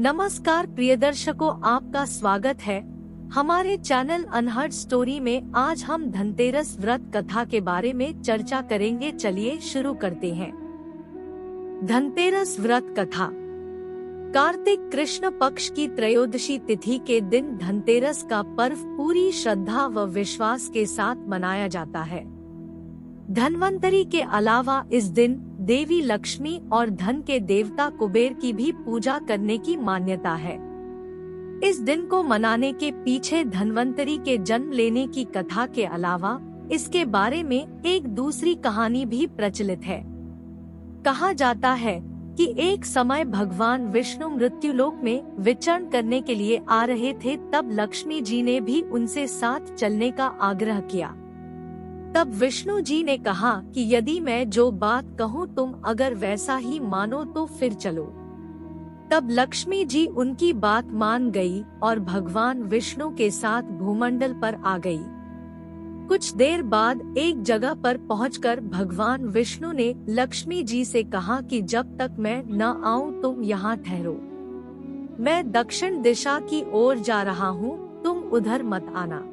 नमस्कार प्रिय दर्शकों, आपका स्वागत है हमारे चैनल अनहर्ड स्टोरी में। आज हम धनतेरस व्रत कथा के बारे में चर्चा करेंगे। चलिए शुरू करते हैं। धनतेरस व्रत कथा। कार्तिक कृष्ण पक्ष की त्रयोदशी तिथि के दिन धनतेरस का पर्व पूरी श्रद्धा व विश्वास के साथ मनाया जाता है। धनवंतरी के अलावा इस दिन देवी लक्ष्मी और धन के देवता कुबेर की भी पूजा करने की मान्यता है। इस दिन को मनाने के पीछे धनवंतरी के जन्म लेने की कथा के अलावा इसके बारे में एक दूसरी कहानी भी प्रचलित है। कहा जाता है कि एक समय भगवान विष्णु मृत्युलोक में विचरण करने के लिए आ रहे थे। तब लक्ष्मी जी ने भी उनसे साथ चलने का आग्रह किया। तब विष्णु जी ने कहा कि यदि मैं जो बात कहूँ तुम अगर वैसा ही मानो तो फिर चलो। तब लक्ष्मी जी उनकी बात मान गई और भगवान विष्णु के साथ भूमंडल पर आ गई। कुछ देर बाद एक जगह पर पहुंचकर भगवान विष्णु ने लक्ष्मी जी से कहा कि जब तक मैं न आऊं तुम यहाँ ठहरो। मैं दक्षिण दिशा की ओर जा रहा हूँ, तुम उधर मत आना।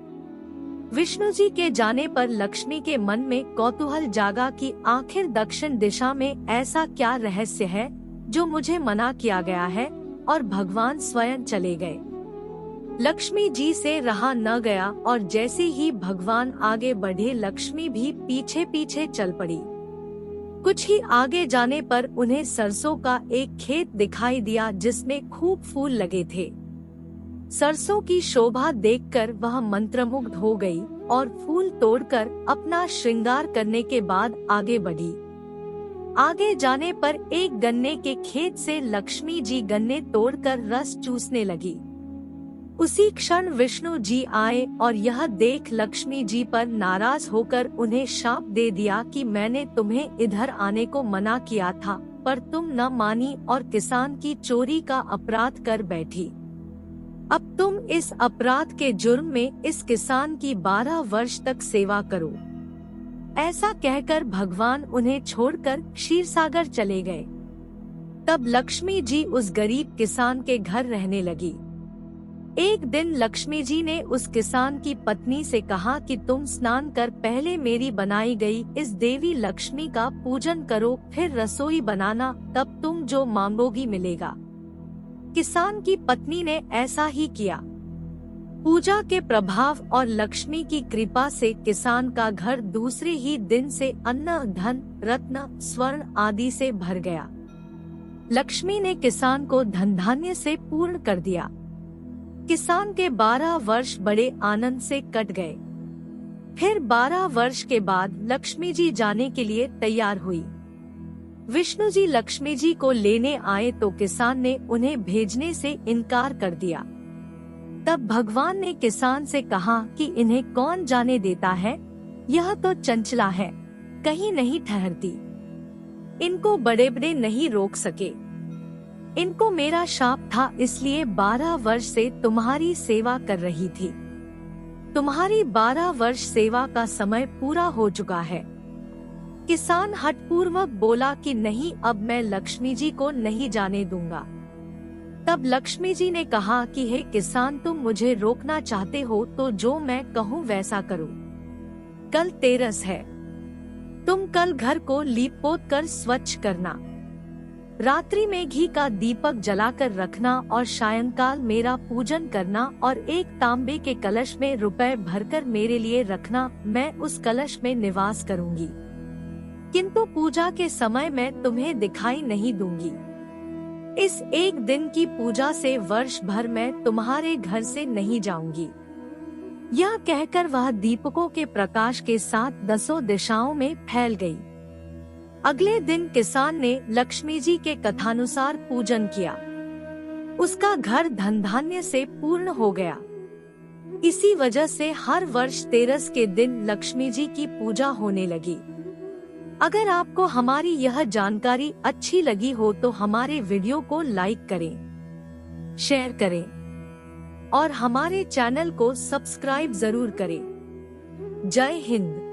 विष्णु जी के जाने पर लक्ष्मी के मन में कौतूहल जागा कि आखिर दक्षिण दिशा में ऐसा क्या रहस्य है जो मुझे मना किया गया है, और भगवान स्वयं चले गए। लक्ष्मी जी से रहा न गया और जैसे ही भगवान आगे बढ़े लक्ष्मी भी पीछे पीछे चल पड़ी। कुछ ही आगे जाने पर उन्हें सरसों का एक खेत दिखाई दिया जिसमें खूब फूल लगे थे। सरसों की शोभा देखकर वह मंत्रमुग्ध हो गई और फूल तोड़कर अपना श्रृंगार करने के बाद आगे बढ़ी। आगे जाने पर एक गन्ने के खेत से लक्ष्मी जी गन्ने तोड़कर रस चूसने लगी। उसी क्षण विष्णु जी आए और यह देख लक्ष्मी जी पर नाराज होकर उन्हें शाप दे दिया कि मैंने तुम्हें इधर आने को मना किया था, पर तुम न मानी और किसान की चोरी का अपराध कर बैठी। अब तुम इस अपराध के जुर्म में इस किसान की 12 वर्ष तक सेवा करो। ऐसा कहकर भगवान उन्हें छोड़कर क्षीरसागर चले गए। तब लक्ष्मी जी उस गरीब किसान के घर रहने लगी। एक दिन लक्ष्मी जी ने उस किसान की पत्नी से कहा कि तुम स्नान कर पहले मेरी बनाई गई इस देवी लक्ष्मी का पूजन करो, फिर रसोई बनाना, तब तुम जो मांगोगी मिलेगा। किसान की पत्नी ने ऐसा ही किया। पूजा के प्रभाव और लक्ष्मी की कृपा से किसान का घर दूसरे ही दिन से अन्न, धन, रत्न, स्वर्ण आदि से भर गया। लक्ष्मी ने किसान को धन धान्य से पूर्ण कर दिया। किसान के 12 वर्ष बड़े आनंद से कट गए। फिर 12 वर्ष के बाद लक्ष्मी जी जाने के लिए तैयार हुई। विष्णु जी लक्ष्मी जी को लेने आए तो किसान ने उन्हें भेजने से इनकार कर दिया। तब भगवान ने किसान से कहा कि इन्हें कौन जाने देता है, यह तो चंचला है, कहीं नहीं ठहरती। इनको बड़े बड़े नहीं रोक सके। इनको मेरा शाप था, इसलिए 12 वर्ष से तुम्हारी सेवा कर रही थी। तुम्हारी 12 वर्ष सेवा का समय पूरा हो चुका है। किसान हठपूर्वक बोला कि नहीं, अब मैं लक्ष्मी जी को नहीं जाने दूंगा। तब लक्ष्मी जी ने कहा कि हे किसान, तुम मुझे रोकना चाहते हो तो जो मैं कहूँ वैसा करो। कल तेरस है, तुम कल घर को लीप पोत कर स्वच्छ करना। रात्रि में घी का दीपक जलाकर रखना और सायंकाल मेरा पूजन करना और एक तांबे के कलश में रुपए भरकर मेरे लिए रखना। मैं उस कलश में निवास करूंगी, किंतु पूजा के समय मैं तुम्हें दिखाई नहीं दूंगी। इस एक दिन की पूजा से वर्ष भर मैं तुम्हारे घर से नहीं जाऊंगी। यह कहकर वह दीपकों के प्रकाश के साथ 10 दिशाओं में फैल गई। अगले दिन किसान ने लक्ष्मी जी के कथानुसार पूजन किया। उसका घर धन धान्य से पूर्ण हो गया। इसी वजह से हर वर्ष तेरस के दिन लक्ष्मी जी की पूजा होने लगी। अगर आपको हमारी यह जानकारी अच्छी लगी हो तो हमारे वीडियो को लाइक करें, शेयर करें और हमारे चैनल को सब्सक्राइब जरूर करें। जय हिंद।